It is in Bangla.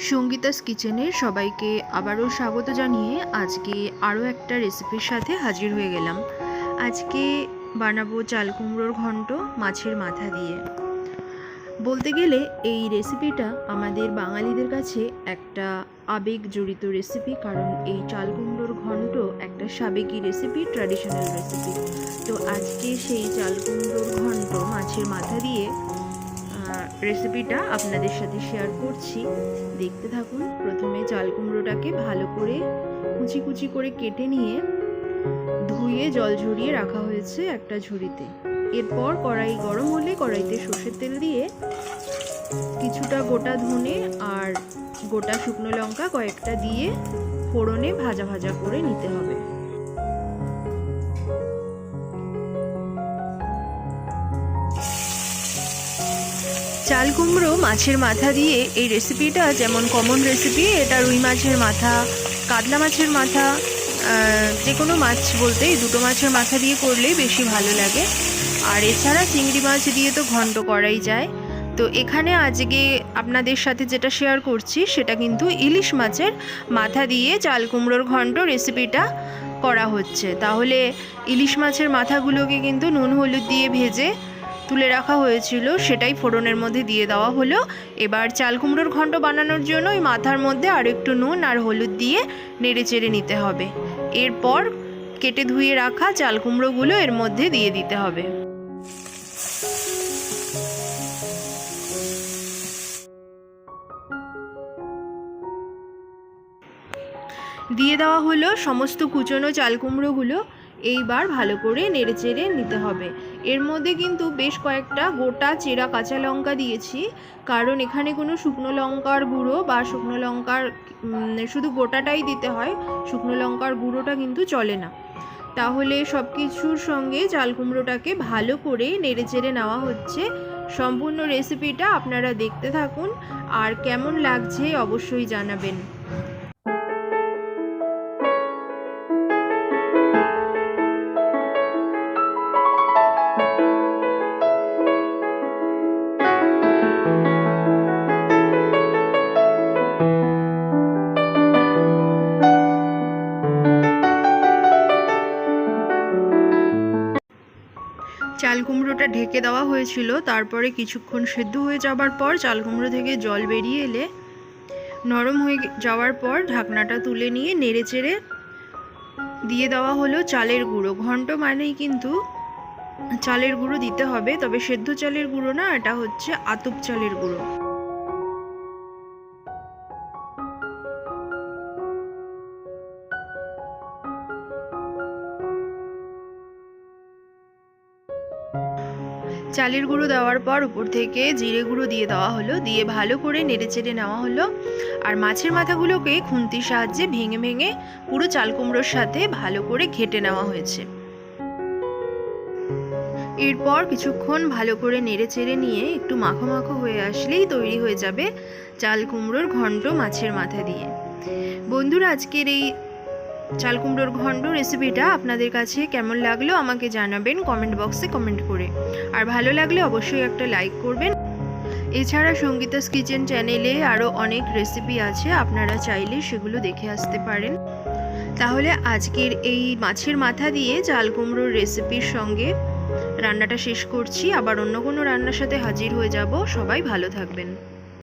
সঙ্গীতাস কিচেনে সবাইকে আবারও স্বাগত জানিয়ে আজকে আরও একটা রেসিপির সাথে হাজির হয়ে গেলাম। আজকে বানাবো চাল কুমড়োর ঘন্ট মাছের মাথা দিয়ে। বলতে গেলে এই রেসিপিটা আমাদের বাঙালিদের কাছে একটা আবেগ জড়িত রেসিপি, কারণ এই চাল কুমড়োর ঘন্ট একটা সাবেকি রেসিপি, ট্র্যাডিশনাল রেসিপি। তো আজকে সেই চাল কুমড়োর ঘন্ট মাছের মাথা দিয়ে রেসিপিটা আপনাদের সাথে শেয়ার করছি, দেখতে থাকুন। প্রথমে চাল কুমড়োটাকে ভালো করে কুচি কুচি করে কেটে নিয়ে ধুয়ে জল ঝরিয়ে রাখা হয়েছে একটা ঝুড়িতে। এরপর কড়াই গরম হলে কড়াইতে সর্ষের তেল দিয়ে কিছুটা গোটা ধনে আর গোটা শুকনো লঙ্কা কয়েকটা দিয়ে ফোড়নে ভাজা ভাজা করে নিতে হবে। চাল কুমড়ো মাছের মাথা দিয়ে এই রেসিপিটা যেমন কমন রেসিপি, এটা রুই মাছের মাথা, কাতলা মাছের মাথা, যে কোনো মাছ বলতে এই দুটো মাছের মাথা দিয়ে করলেই বেশি ভালো লাগে। আর এছাড়া চিংড়ি মাছ দিয়ে তো ঘন্ট করাই যায়। তো এখানে আজকে আপনাদের সাথে যেটা শেয়ার করছি সেটা কিন্তু ইলিশ মাছের মাথা দিয়ে চাল কুমড়োর ঘন্ট রেসিপিটা করা হচ্ছে। তাহলে ইলিশ মাছের মাথাগুলোকে কিন্তু নুন হলুদ দিয়ে ভেজে তুলে রাখা হয়েছিল, সেটাই ফোড়নের মধ্যে দিয়ে দেওয়া হলো। এবার চাল কুমড়োর ঘন্ট বানানোর জন্য ওই মাথার মধ্যে আর একটু নুন আর হলুদ দিয়ে নেড়ে চেড়ে নিতে হবে। এরপর কেটে ধুয়ে রাখা চাল কুমড়োগুলো এর মধ্যে দিয়ে দিতে হবে। দিয়ে দেওয়া হলো সমস্ত কুচনো চাল কুমড়োগুলো। এইবার ভালো করে নেড়ে চেড়ে নিতে হবে। এর মধ্যে কিন্তু বেশ কয়েকটা গোটা চেরা কাঁচা লঙ্কা দিয়েছি, কারণ এখানে কোনো শুকনো লঙ্কার গুঁড়ো বা শুকনো লঙ্কার শুধু গোটাটাই দিতে হয়, শুকনো লঙ্কার গুঁড়োটা কিন্তু চলে না। তাহলে সব কিছুর সঙ্গে চাল কুমড়োটাকে ভালো করে নেড়ে চেড়ে নেওয়া হচ্ছে। সম্পূর্ণ রেসিপিটা আপনারা দেখতে থাকুন, আর কেমন লাগছে অবশ্যই জানাবেন। চাল কুমড়োটা ঢেকে দেওয়া হয়েছিল, তারপরে কিছুক্ষণ সেদ্ধ হয়ে যাবার পর চাল কুমড়ো থেকে জল বেরিয়ে এলে নরম হয়ে যাওয়ার পর ঢাকনাটা তুলে নিয়ে নেড়ে চেড়ে দিয়ে দেওয়া হলো চালের গুঁড়ো। ঘন্ট মানেই কিন্তু চালের গুঁড়ো দিতে হবে, তবে সেদ্ধ চালের গুঁড়ো না, এটা হচ্ছে আতপ চালের গুঁড়ো। চালের গুঁড়ো দেওয়ার পর উপর থেকে জিরে গুঁড়ো দিয়ে দেওয়া হলো, দিয়ে ভালো করে নেড়ে চেড়ে নেওয়া হলো। আর মাছের মাথাগুলোকে খুন্তির সাহায্যে ভেঙে ভেঙে পুরো চাল কুমড়োর সাথে ভালো করে ঘেটে নেওয়া হয়েছে। এরপর কিছুক্ষণ ভালো করে নেড়ে চেড়ে নিয়ে একটু মাখো মাখো হয়ে আসলেই তৈরি হয়ে যাবে চাল কুমড়োর ঘন্ট মাছের মাথা দিয়ে। বন্ধুরা, আজকের এই চাল কুমড়োর ঘন্ট রেসিপিটা আপনাদের কাছে কেমন লাগলো আমাকে জানাবেন কমেন্ট বক্সে কমেন্ট করে। আর ভালো লাগলে অবশ্যই একটা লাইক করবেন। এছাড়া সঙ্গীতাস কিচেন চ্যানেলে আরও অনেক রেসিপি আছে, আপনারা চাইলে সেগুলো দেখে আসতে পারেন। তাহলে আজকের এই মাছের মাথা দিয়ে চাল কুমড়োর রেসিপির সঙ্গে রান্নাটা শেষ করছি, আবার অন্য কোনো রান্নার সাথে হাজির হয়ে যাব। সবাই ভালো থাকবেন।